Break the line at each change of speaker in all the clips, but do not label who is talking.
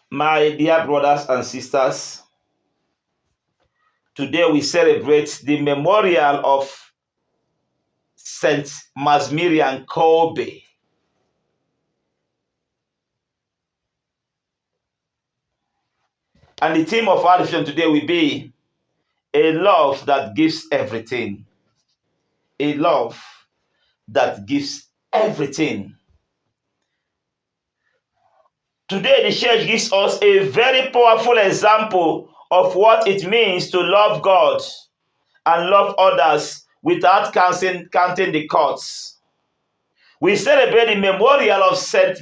My dear brothers and sisters, today we celebrate the memorial of Saint Maximilian Kolbe. And the theme of our discussion today will be a love that gives everything. A love that gives everything. Today, the church gives us a very powerful example of what it means to love God and love others without counting the costs. We celebrate the memorial of Saint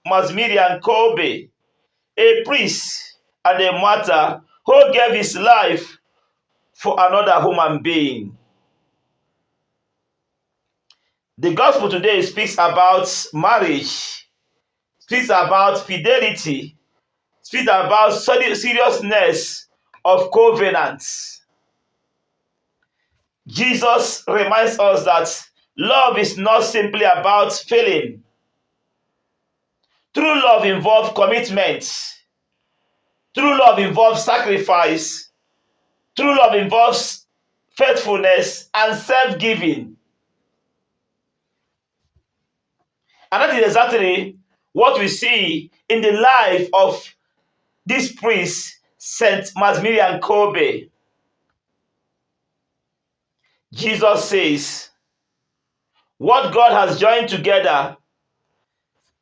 Maximilian Kolbe, a priest and a martyr who gave his life for another human being. The gospel today speaks about marriage, speaks about fidelity, speaks about seriousness of covenants. Jesus reminds us that love is not simply about feeling. True love involves commitment. True love involves sacrifice. True love involves faithfulness and self-giving. And that is exactly what we see in the life of this priest, Saint Maximilian Kolbe. Jesus says, what God has joined together,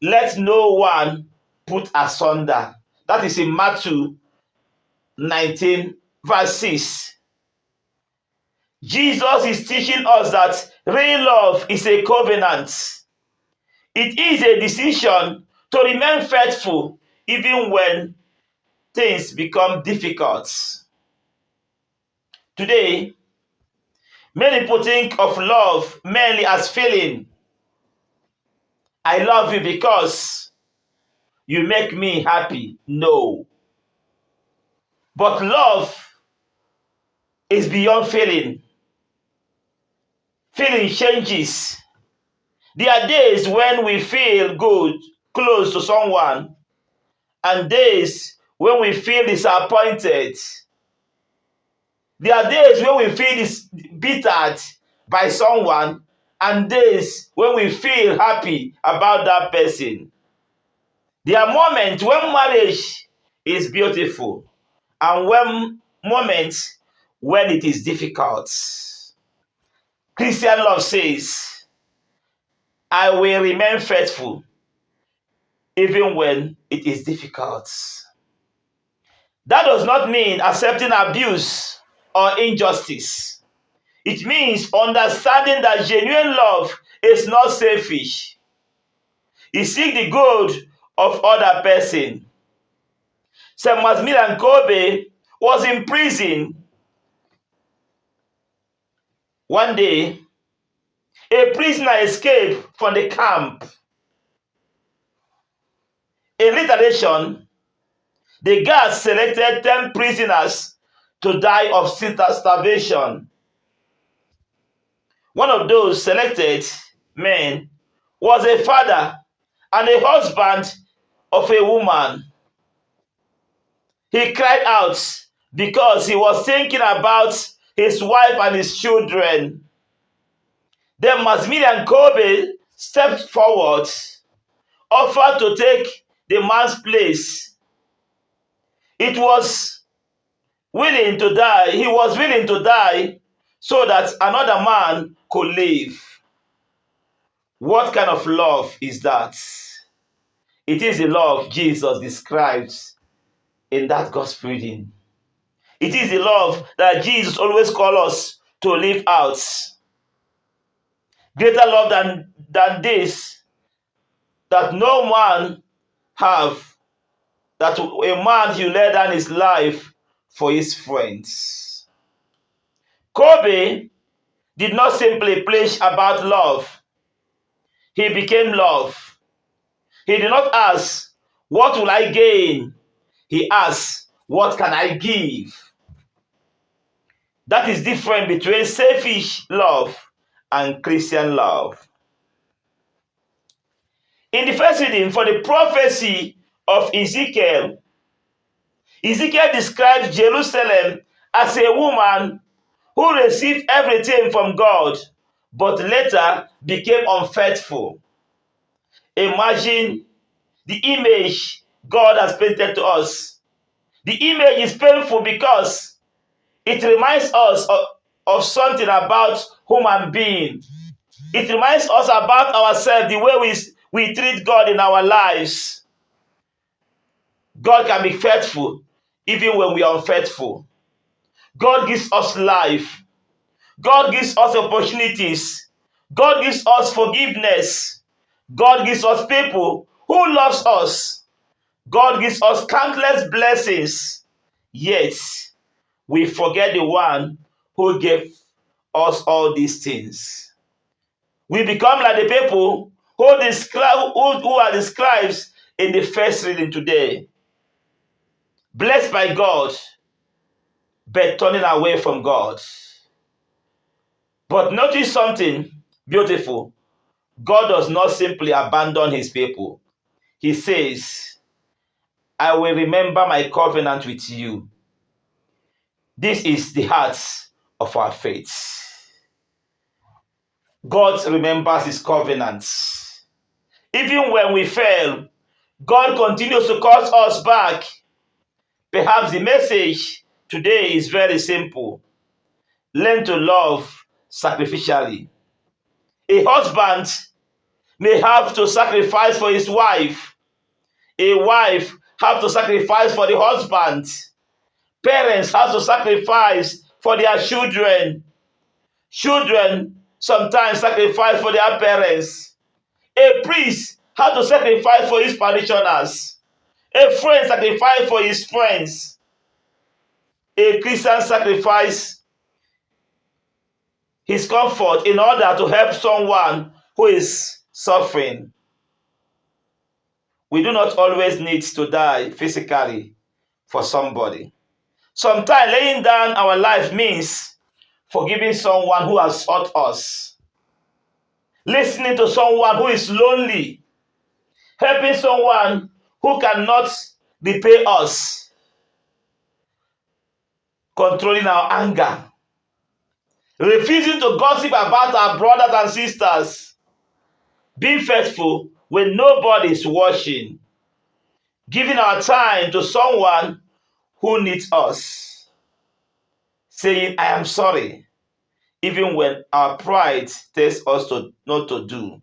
let no one put asunder. That is in Matthew 19, verse 6. Jesus is teaching us that real love is a covenant. It is a decision to remain faithful even when things become difficult. Today, many people think of love mainly as feeling. I love you because you make me happy. No. But love is beyond feeling. Feeling changes. There are days when we feel good, close to someone, and days when we feel disappointed. There are days when we feel bittered by someone, and days when we feel happy about that person. There are moments when marriage is beautiful and when moments when it is difficult. Christian love says, I will remain faithful even when it is difficult. That does not mean accepting abuse or injustice. It means understanding that genuine love is not selfish. It seeks the good of other person. Saint Maximilian Kolbe was in prison. One day, a prisoner escaped from the camp. In retaliation, the guards selected 10 prisoners to die of starvation. One of those selected men was a father and a husband of a woman. He cried out because he was thinking about his wife and his children. Then Maximilian Kolbe stepped forward, offered to take the man's place. It was willing to die. He was willing to die so that another man could live. What kind of love is that? It is the love Jesus describes in that gospel reading. It is the love that Jesus always calls us to live out. Greater love than this, that no man have, that a man should lay down his life for his friends. Kolbe did not simply preach about love. He became love. He did not ask, what will I gain? He asked, what can I give? That is different between selfish love and Christian love. In the first reading for the prophecy of Ezekiel, Ezekiel describes Jerusalem as a woman who received everything from God, but later became unfaithful. Imagine the image God has painted to us. The image is painful because it reminds us of something about human being. It reminds us about ourselves, the way we treat God in our lives. God can be faithful even when we are unfaithful. God gives us life. God gives us opportunities. God gives us forgiveness. God gives us people who loves us. God gives us countless blessings. Yet, we forget the one who gave us all these things. We become like the people who are described in the first reading today. Blessed by God, but turning away from God. But notice something beautiful. God does not simply abandon his people. He says, I will remember my covenant with you. This is the heart of our faith. God remembers his covenants. Even when we fail, God continues to call us back. Perhaps the message today is very simple. Learn to love sacrificially. A husband may have to sacrifice for his wife. A wife have to sacrifice for the husband. Parents have to sacrifice for their children. Children sometimes sacrifice for their parents. A priest has to sacrifice for his parishioners. A friend sacrifice for his friends. A Christian sacrifice his comfort in order to help someone who is suffering. We do not always need to die physically for somebody. Sometimes laying down our life means forgiving someone who has hurt us, listening to someone who is lonely, helping someone who cannot repay us, controlling our anger, refusing to gossip about our brothers and sisters, being faithful when nobody is watching, giving our time to someone who needs us, saying, I am sorry, even when our pride tells us not to do.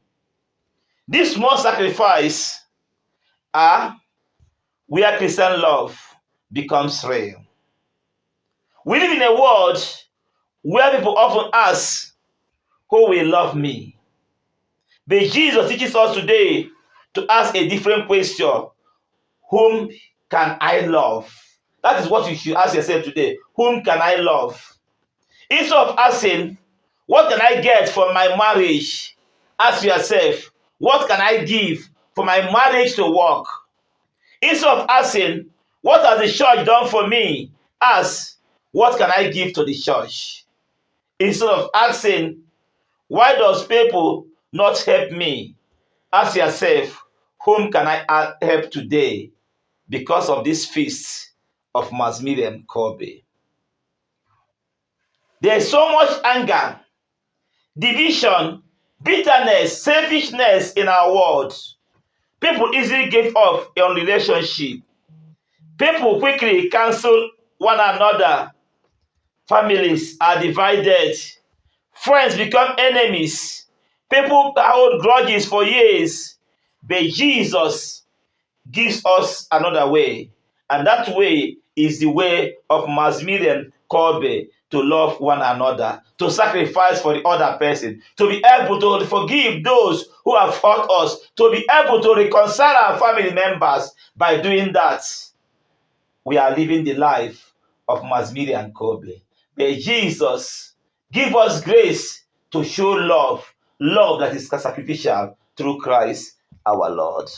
This small sacrifice are where Christian love becomes real. We live in a world where people often ask, who will love me? But Jesus teaches us today to ask a different question. Whom can I love? That is what you should ask yourself today. Whom can I love? Instead of asking, what can I get from my marriage? Ask yourself, what can I give for my marriage to work? Instead of asking, what has the church done for me? Ask, what can I give to the church? Instead of asking, why does people not help me? Ask yourself, whom can I help today because of this feast of Maximilian Kolbe? There is so much anger, division, bitterness, selfishness in our world. People easily give up on relationship. People quickly cancel one another. Families are divided. Friends become enemies. People hold grudges for years. But Jesus gives us another way. And that way is the way of Maximilian Kolbe, to love one another, to sacrifice for the other person, to be able to forgive those who have hurt us, to be able to reconcile our family members. By doing that, we are living the life of Maximilian Kolbe. May Jesus give us grace to show love that is sacrificial through Christ our Lord.